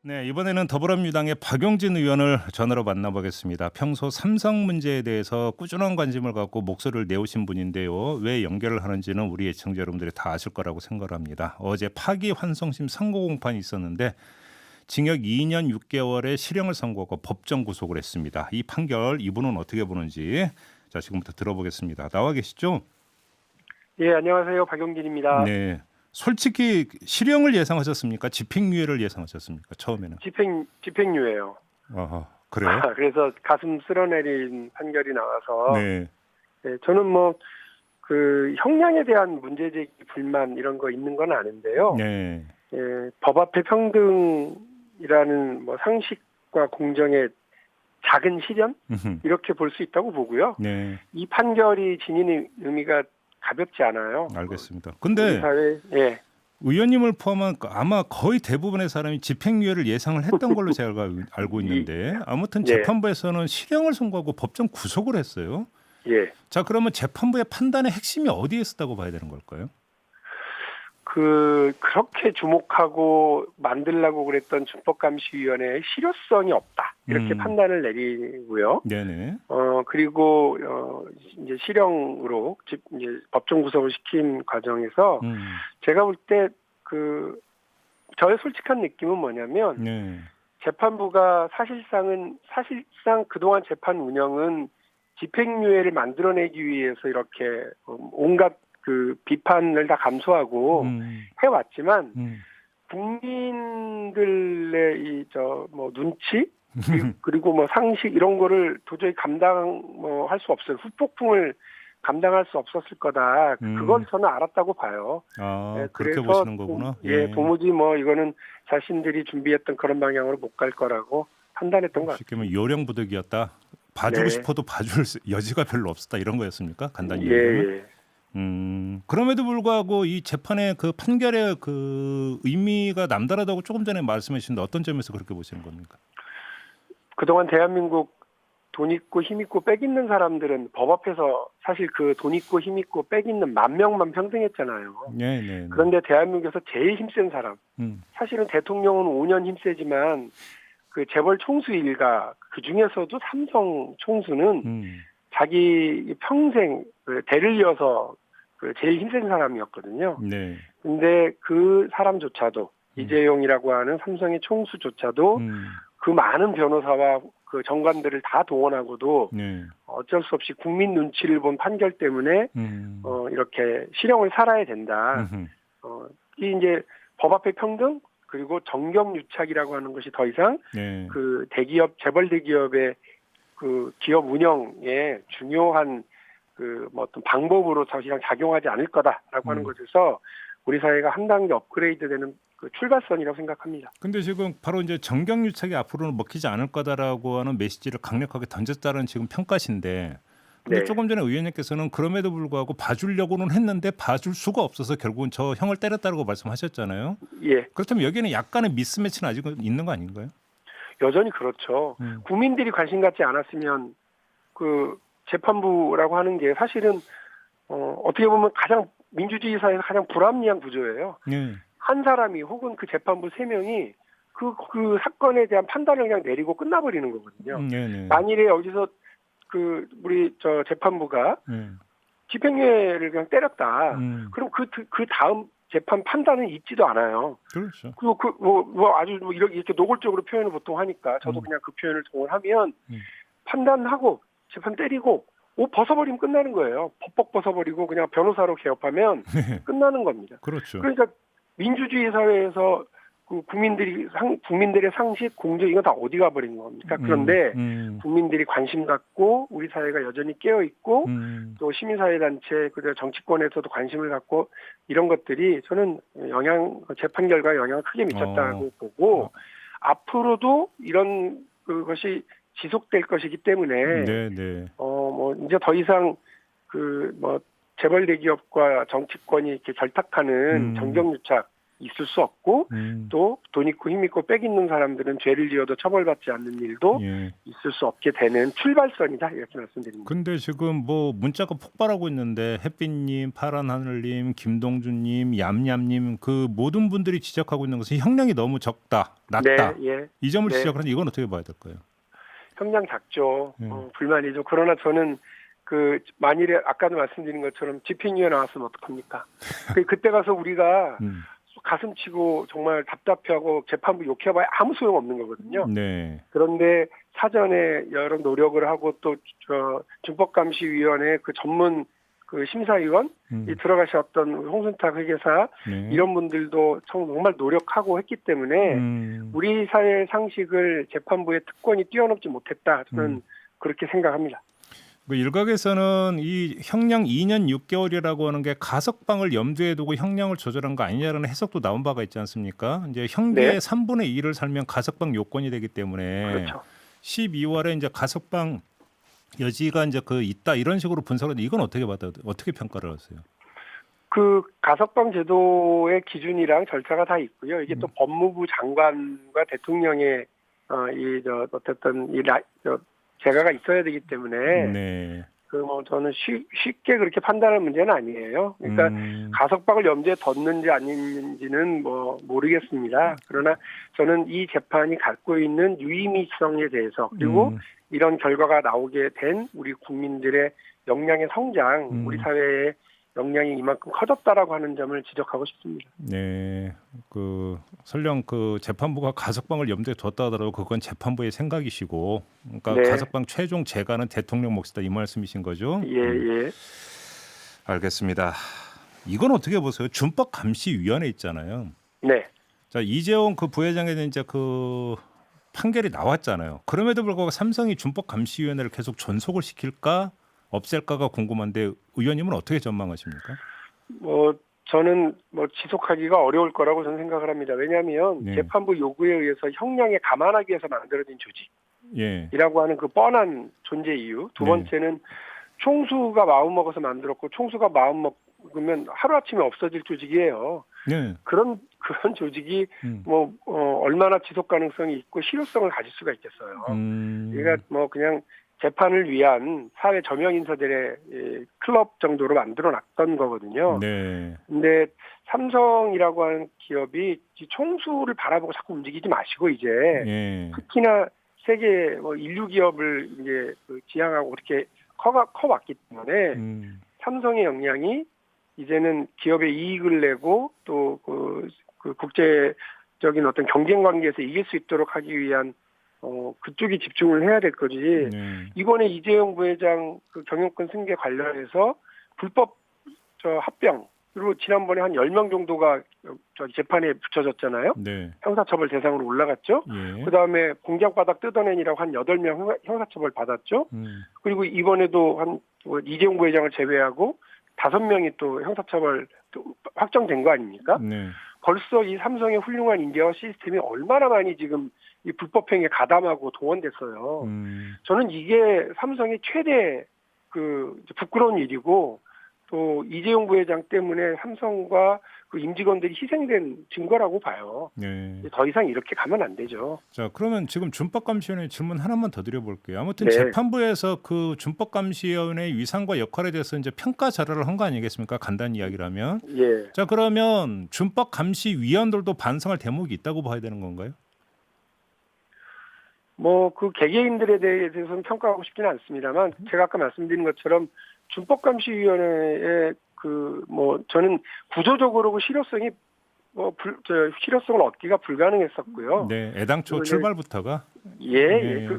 네, 이번에는 더불어민주당의 박용진 의원을 전화로 만나보겠습니다. 평소 삼성 문제에 대해서 꾸준한 관심을 갖고 목소리를 내오신 분인데요. 왜 연결을 하는지는 우리 애청자 여러분들이 다 아실 거라고 생각합니다. 어제 파기환송심 선고 공판이 있었는데 징역 2년 6개월의 실형을 선고하고 법정 구속을 했습니다. 이 판결 이분은 어떻게 보는지 자 지금부터 들어보겠습니다. 나와 계시죠? 예, 안녕하세요. 박용진입니다. 네. 솔직히 실형을 예상하셨습니까? 집행유예를 예상하셨습니까? 처음에는. 집행유예요. 그래요? 그래서 가슴 쓸어내린 판결이 나와서 네. 예, 저는 그 형량에 대한 문제제기 불만 이런 거 있는 건 아닌데요. 네. 예, 법 앞에 평등이라는 상식과 공정의 작은 실현 이렇게 볼 수 있다고 보고요. 네. 이 판결이 지닌 의미가 가볍지 않아요. 알겠습니다. 우리 근데 사회, 예. 의원님을 포함한 아마 거의 대부분의 사람이 집행유예를 예상을 했던 걸로 제가 알고 있는데 아무튼 예. 재판부에서는 실형을 선고하고 법정 구속을 했어요. 예. 자, 그러면 재판부의 판단의 핵심이 어디에 있었다고 봐야 되는 걸까요? 그렇게 주목하고 만들려고 그랬던 준법감시위원회의 실효성이 없다. 이렇게 판단을 내리고요. 네네. 그리고, 이제 실형으로 이제 법정 구속을 시킨 과정에서 제가 볼 때 저의 솔직한 느낌은 뭐냐면 네. 재판부가 사실상 그동안 재판 운영은 집행유예를 만들어내기 위해서 이렇게 온갖 비판을 다 감수하고 해왔지만 국민들의 눈치 그리고 상식 이런 거를 도저히 할 수 없어요. 후폭풍을 감당할 수 없었을 거다. 그건 저는 알았다고 봐요. 네, 그렇게 보시는 거구나. 예, 도무지 이거는 자신들이 준비했던 그런 방향으로 못 갈 거라고 판단했던 것 같아요. 쉽게 말하면 요령부득이었다. 봐주고 네. 싶어도 봐줄 여지가 별로 없었다 이런 거였습니까? 간단히 예, 얘기하면. 예. 그럼에도 불구하고 이 재판의 그 판결의 그 의미가 남다르다고 조금 전에 말씀해 주셨는데 어떤 점에서 그렇게 보시는 겁니까? 그동안 대한민국 돈 있고 힘 있고 빽 있는 사람들은 법 앞에서 사실 그 돈 있고 힘 있고 빽 있는 10,000명만 평등했잖아요. 네. 그런데 대한민국에서 제일 힘센 사람, 사실은 대통령은 5년 힘세지만 그 재벌 총수 일가 그 중에서도 삼성 총수는 자기 평생 대를 이어서 제일 힘센 사람이었거든요. 네. 근데 그 사람조차도 이재용이라고 하는 삼성의 총수조차도 그 많은 변호사와 그 정관들을 다 동원하고도 어쩔 수 없이 국민 눈치를 본 판결 때문에 이렇게 실형을 살아야 된다. 이 이제 법 앞의 평등 그리고 정경유착이라고 하는 것이 더 이상 그 대기업 재벌 대기업의 그 기업 운영에 중요한 어떤 방법으로 더 이상 작용하지 않을 거다라고 하는 것에서 우리 사회가 한 단계 업그레이드되는 그 출발선이라고 생각합니다. 근데 지금 바로 이제 정경유착이 앞으로는 먹히지 않을 거다라고 하는 메시지를 강력하게 던졌다는 지금 평가신데 근데 네. 조금 전에 의원님께서는 그럼에도 불구하고 봐주려고는 했는데 봐줄 수가 없어서 결국은 저 형을 때렸다고 말씀하셨잖아요. 예. 그렇다면 여기는 약간의 미스매치는 아직 있는 거 아닌가요? 여전히 그렇죠. 국민들이 관심 갖지 않았으면 그 재판부라고 하는 게 사실은 어떻게 보면 가장 민주주의 사회에서 가장 불합리한 구조예요. 한 사람이 혹은 그 재판부 3명이 그 사건에 대한 판단을 그냥 내리고 끝나버리는 거거든요. 만일에 여기서 우리 재판부가 집행유예를 그냥 때렸다. 그럼 그 다음 재판 판단은 있지도 않아요. 그렇죠. 그리고 아주 이렇게 노골적으로 표현을 보통 하니까 저도 그냥 그 표현을 동원하면 판단하고 재판 때리고 옷 벗어버리면 끝나는 거예요. 벅벅 벗어버리고 그냥 변호사로 개업하면 끝나는 겁니다. 그렇죠. 그러니까 민주주의 사회에서 그 국민들의 상식, 공정 이건 다 어디 가버린 겁니까? 그런데 국민들이 관심 갖고 우리 사회가 여전히 깨어 있고 또 시민사회단체 그리고 정치권에서도 관심을 갖고 이런 것들이 저는 재판 결과에 영향을 크게 미쳤다고 보고 앞으로도 이런 것이 지속될 것이기 때문에 이제 더 이상 재벌 대기업과 정치권이 이렇게 결탁하는 정경유착 있을 수 없고 또 돈 있고 힘 있고 빽 있는 사람들은 죄를 지어도 처벌받지 않는 일도 예. 있을 수 없게 되는 출발선이다 이렇게 말씀드립니다. 근데 지금 뭐 문자가 폭발하고 있는데 햇빛님, 파란하늘님, 김동준님, 얌얌님 그 모든 분들이 지적하고 있는 것은 형량이 너무 적다, 낮다. 네, 예. 이 점을 네. 지적하는데 이건 어떻게 봐야 될까요? 형량 작죠. 불만이죠. 그러나 저는 그 만일에 아까도 말씀드린 것처럼 집행유예 나왔으면 어떡합니까? 그때 가서 우리가 가슴 치고 정말 답답해하고 재판부 욕해봐야 아무 소용 없는 거거든요. 네. 그런데 사전에 여러 노력을 하고 또 준법감시위원회 그 전문 그 심사위원이 들어가셨던 홍순탁 회계사 네. 이런 분들도 정말 노력하고 했기 때문에 우리 사회 상식을 재판부의 특권이 뛰어넘지 못했다. 저는 그렇게 생각합니다. 그 일각에서는 이 형량 2년 6개월이라고 하는 게 가석방을 염두에 두고 형량을 조절한 거 아니냐라는 해석도 나온 바가 있지 않습니까? 이제 형기의 네. 3분의 2를 살면 가석방 요건이 되기 때문에 그렇죠. 12월에 이제 가석방 여지가 이제 그 있다 이런 식으로 분석을 이건 어떻게 평가를 하세요? 그 가석방 제도의 기준이랑 절차가 다 있고요. 이게 또 법무부 장관과 대통령의 어쨌든 재가가 있어야 되기 때문에 네. 저는 쉽게 그렇게 판단할 문제는 아니에요. 그러니까 가석방을 염두에 뒀는지 아닌지는 모르겠습니다. 그러나 저는 이 재판이 갖고 있는 유의미성에 대해서 그리고 이런 결과가 나오게 된 우리 국민들의 역량의 성장, 우리 사회의 역량이 이만큼 커졌다라고 하는 점을 지적하고 싶습니다. 네, 그 설령 그 재판부가 가석방을 염두에 뒀다 하더라도 그건 재판부의 생각이시고, 그러니까 네. 가석방 최종 재가는 대통령 몫이다 이 말씀이신 거죠? 예. 알겠습니다. 이건 어떻게 보세요? 준법감시위원회 있잖아요. 네. 자, 이재용 그 부회장에 대한 이제 그 판결이 나왔잖아요. 그럼에도 불구하고 삼성이 준법감시위원회를 계속 존속을 시킬까 없앨까가 궁금한데 의원님은 어떻게 전망하십니까? 저는 지속하기가 어려울 거라고 저는 생각을 합니다. 왜냐하면 네. 재판부 요구에 의해서 형량에 감안하기 위해서 만들어진 조직이라고 하는 그 뻔한 존재 이유. 두 번째는 총수가 마음먹어서 만들었고 총수가 마음먹으면 하루아침에 없어질 조직이에요. 네. 그런 조직이 얼마나 지속 가능성이 있고 실효성을 가질 수가 있겠어요. 그러니까 그냥 재판을 위한 사회 저명 인사들의 클럽 정도로 만들어 놨던 거거든요. 네. 근데 삼성이라고 하는 기업이 총수를 바라보고 자꾸 움직이지 마시고 이제 특히나 세계 인류 기업을 이제 지향하고 그렇게 커왔기 때문에 삼성의 역량이 이제는 기업의 이익을 내고 또 그 국제적인 어떤 경쟁 관계에서 이길 수 있도록 하기 위한 그쪽이 집중을 해야 될 거지. 이번에 이재용 부회장 그 경영권 승계 관련해서 불법 합병 그리고 지난번에 한 10명 정도가 재판에 붙여졌잖아요. 네. 형사처벌 대상으로 올라갔죠. 그다음에 공작바닥 뜯어내니라고 한 8명 형사처벌 받았죠. 그리고 이번에도 한 이재용 부회장을 제외하고 5명이 또 형사처벌 확정된 거 아닙니까? 네. 벌써 이 삼성의 훌륭한 인재와 시스템이 얼마나 많이 지금 이 불법행위에 가담하고 동원됐어요. 저는 이게 삼성의 최대 부끄러운 일이고 또 이재용 부회장 때문에 삼성과 그 임직원들이 희생된 증거라고 봐요. 네. 더 이상 이렇게 가면 안 되죠. 자, 그러면 지금 준법감시위원회 질문 하나만 더 드려볼게요. 아무튼 재판부에서 그 준법감시위원회의 위상과 역할에 대해서 이제 평가 자료를 한 거 아니겠습니까? 간단히 이야기를 하면. 예. 자, 그러면 준법감시위원들도 반성할 대목이 있다고 봐야 되는 건가요? 그 개개인들에 대해서는 평가하고 싶지는 않습니다만 제가 아까 말씀드린 것처럼 준법감시위원회의 저는 구조적으로 그 실효성이 실효성을 얻기가 불가능했었고요. 네, 애당초 출발부터가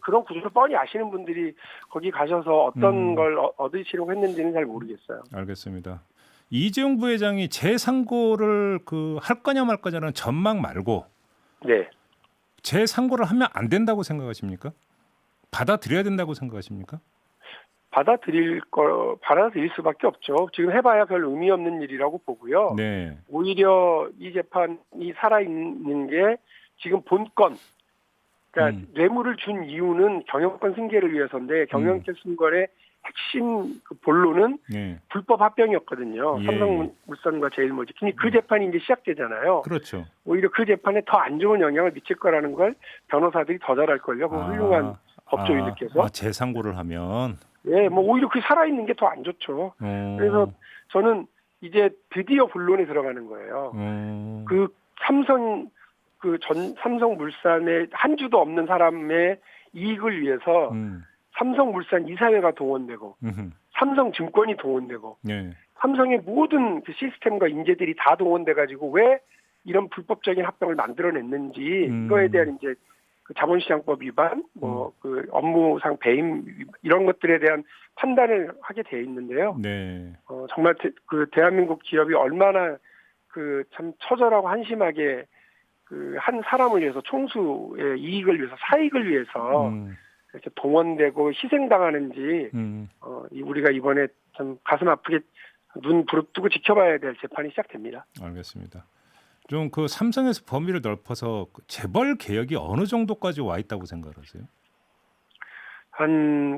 그런 구조를 뻔히 아시는 분들이 거기 가셔서 어떤 걸 얻으시려고 했는지는 잘 모르겠어요. 알겠습니다. 이재용 부회장이 재상고를 할 거냐 말 거냐는 전망 말고 재상고를 하면 안 된다고 생각하십니까? 받아들여야 된다고 생각하십니까? 받아들일 수밖에 없죠. 지금 해봐야 별 의미 없는 일이라고 보고요. 네. 오히려 이 재판이 살아있는 게 지금 본건, 그러니까 뇌물을 준 이유는 경영권 승계를 위해서인데 경영권 승계의 핵심 그 본론은 예. 불법 합병이었거든요. 예. 삼성물산과 제일모직. 근데 그 재판이 이제 시작되잖아요. 그렇죠. 오히려 그 재판에 더 안 좋은 영향을 미칠 거라는 걸 변호사들이 더 잘할 걸요. 그 훌륭한 법조인들께서. 재상고를 하면. 예, 뭐 오히려 그 살아있는 게 더 안 좋죠. 그래서 저는 이제 드디어 본론에 들어가는 거예요. 그 삼성물산의 한 주도 없는 사람의 이익을 위해서 삼성물산 이사회가 동원되고 삼성증권이 동원되고 예. 삼성의 모든 그 시스템과 인재들이 다 동원돼가지고 왜 이런 불법적인 합병을 만들어냈는지 이거에 대한 이제 그 자본시장법 위반, 그 업무상 배임 이런 것들에 대한 판단을 하게 돼 있는데요. 네. 정말 그 대한민국 기업이 얼마나 그 참 처절하고 한심하게 그 한 사람을 위해서 총수의 이익을 위해서 사익을 위해서 이렇게 동원되고 희생당하는지 우리가 이번에 참 가슴 아프게 눈 부릅뜨고 지켜봐야 될 재판이 시작됩니다. 알겠습니다. 좀 그 삼성에서 범위를 넓혀서 재벌 개혁이 어느 정도까지 와 있다고 생각하세요?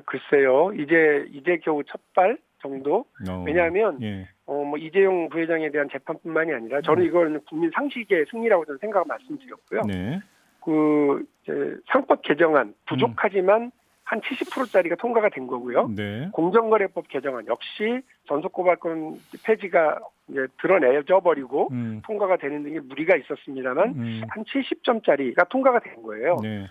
글쎄요. 이제 겨우 첫발 정도. 왜냐하면 예. 뭐 이재용 부회장에 대한 재판뿐만이 아니라 저는 이거는 국민 상식의 승리라고 저는 생각을 말씀드렸고요. 네. 그 이제 상법 개정안 부족하지만 한 70%짜리가 통과가 된 거고요. 네. 공정거래법 개정안 역시 전속고발권 폐지가 이제 드러내져 버리고 통과가 되는 등의 무리가 있었습니다만 한 70점짜리가 통과가 된 거예요. 네.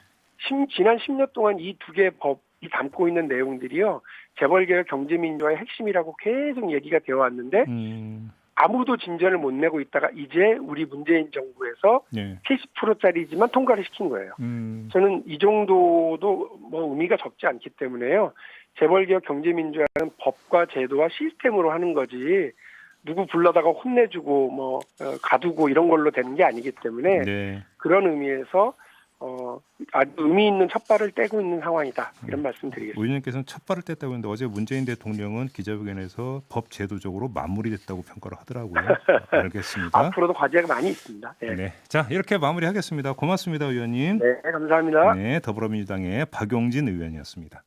지난 10년 동안 이 두 개의 법이 담고 있는 내용들이요. 재벌개혁 경제민주화의 핵심이라고 계속 얘기가 되어 왔는데 아무도 진전을 못 내고 있다가 이제 우리 문재인 정부에서 네. 70%짜리지만 통과를 시킨 거예요. 저는 이 정도도 뭐 의미가 적지 않기 때문에요. 재벌개혁 경제민주화는 법과 제도와 시스템으로 하는 거지 누구 불러다가 혼내주고 뭐 가두고 이런 걸로 되는 게 아니기 때문에 네. 그런 의미에서 아주 의미 있는 첫발을 떼고 있는 상황이다. 이런 말씀드리겠습니다. 의원님께서는 첫발을 뗐다고 했는데 어제 문재인 대통령은 기자회견에서 법 제도적으로 마무리됐다고 평가를 하더라고요. 알겠습니다. 앞으로도 과제가 많이 있습니다. 네. 네. 자, 이렇게 마무리하겠습니다. 고맙습니다, 의원님. 네, 감사합니다. 네, 더불어민주당의 박용진 의원이었습니다.